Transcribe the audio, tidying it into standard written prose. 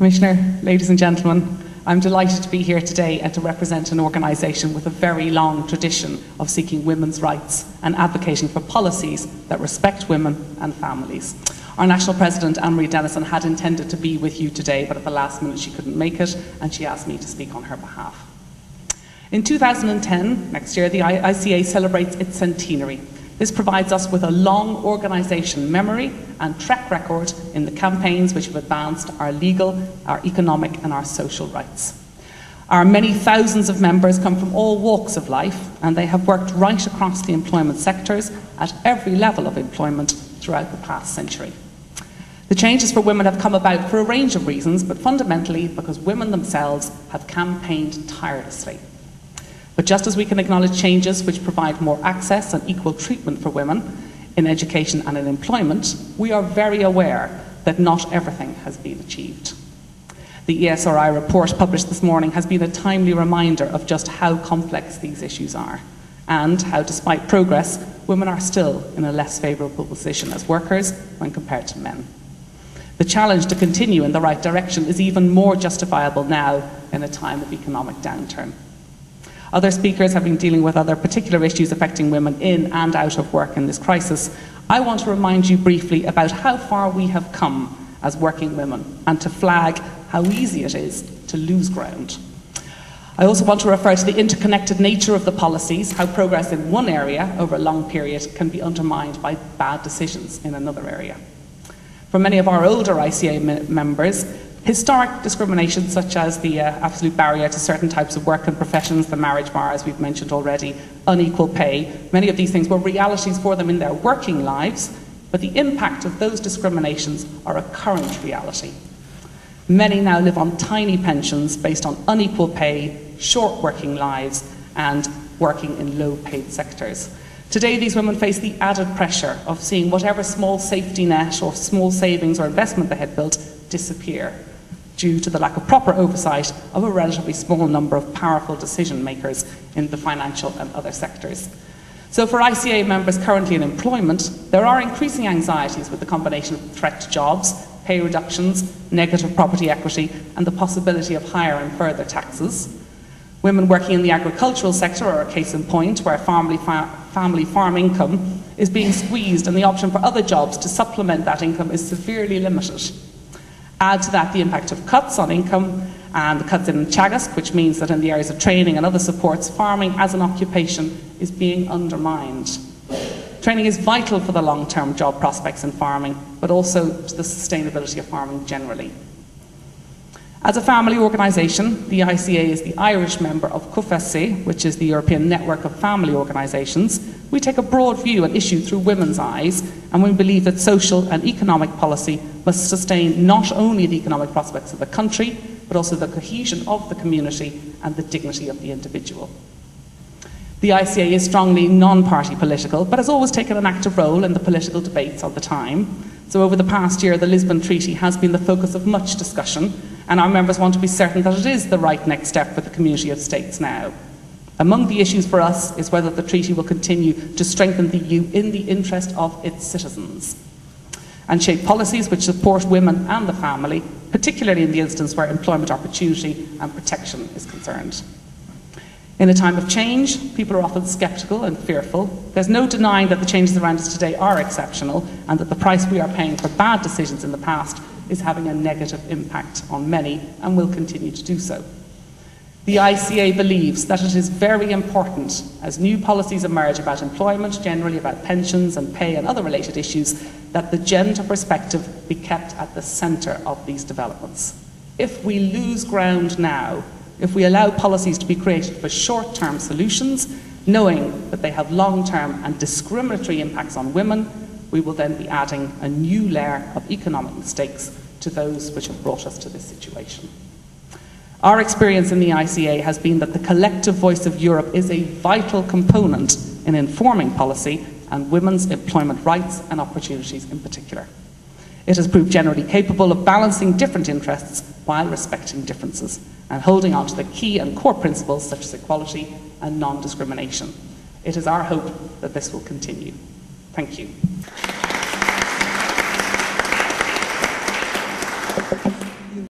Commissioner, ladies and gentlemen, I'm delighted to be here today and to represent an organisation with a very long tradition of seeking women's rights and advocating for policies that respect women and families. Our National President, Anne-Marie Dennison, had intended to be with you today, but at the last minute she couldn't make it, and she asked me to speak on her behalf. In 2010, next year, the ICA celebrates its centenary. This provides us with a long organisation memory and track record in the campaigns which have advanced our legal, our economic and our social rights. Our many thousands of members come from all walks of life, and they have worked right across the employment sectors at every level of employment throughout the past century. The changes for women have come about for a range of reasons, but fundamentally because women themselves have campaigned tirelessly. But just as we can acknowledge changes which provide more access and equal treatment for women in education and in employment, we are very aware that not everything has been achieved. The ESRI report published this morning has been a timely reminder of just how complex these issues are, and how, despite progress, women are still in a less favourable position as workers when compared to men. The challenge to continue in the right direction is even more justifiable now in a time of economic downturn. Other speakers have been dealing with other particular issues affecting women in and out of work in this crisis. I want to remind you briefly about how far we have come as working women, and to flag how easy it is to lose ground. I also want to refer to the interconnected nature of the policies, how progress in one area over a long period can be undermined by bad decisions in another area. For many of our older ICA members, historic discrimination such as the absolute barrier to certain types of work and professions, the marriage bar as we've mentioned already, unequal pay, many of these things were realities for them in their working lives, but the impact of those discriminations are a current reality. Many now live on tiny pensions based on unequal pay, short working lives and working in low-paid sectors. Today these women face the added pressure of seeing whatever small safety net or small savings or investment they had built disappear due to the lack of proper oversight of a relatively small number of powerful decision makers in the financial and other sectors. So for ICA members currently in employment, there are increasing anxieties with the combination of threat to jobs, pay reductions, negative property equity and the possibility of higher and further taxes. Women working in the agricultural sector are a case in point, where family farm income is being squeezed and the option for other jobs to supplement that income is severely limited. Add to that the impact of cuts on income and the cuts in Teagasc, which means that in the areas of training and other supports, farming as an occupation is being undermined. Training is vital for the long-term job prospects in farming, but also to the sustainability of farming generally. As a family organisation, the ICA is the Irish member of CUFSC, which is the European Network of Family Organisations. We take a broad view on issues through women's eyes, and we believe that social and economic policy must sustain not only the economic prospects of the country, but also the cohesion of the community and the dignity of the individual. The ICA is strongly non-party political, but has always taken an active role in the political debates of the time. So over the past year, the Lisbon Treaty has been the focus of much discussion, and our members want to be certain that it is the right next step for the community of states now. Among the issues for us is whether the treaty will continue to strengthen the EU in the interest of its citizens and shape policies which support women and the family, particularly in the instance where employment opportunity and protection is concerned. In a time of change, people are often sceptical and fearful. There's no denying that the changes around us today are exceptional and that the price we are paying for bad decisions in the past is having a negative impact on many and will continue to do so. The ICA believes that it is very important, as new policies emerge about employment, generally about pensions and pay and other related issues, that the gender perspective be kept at the centre of these developments. If we lose ground now, if we allow policies to be created for short-term solutions, knowing that they have long-term and discriminatory impacts on women, we will then be adding a new layer of economic mistakes to those which have brought us to this situation. Our experience in the ICA has been that the collective voice of Europe is a vital component in informing policy and women's employment rights and opportunities in particular. It has proved generally capable of balancing different interests while respecting differences and holding on to the key and core principles such as equality and non-discrimination. It is our hope that this will continue. Thank you.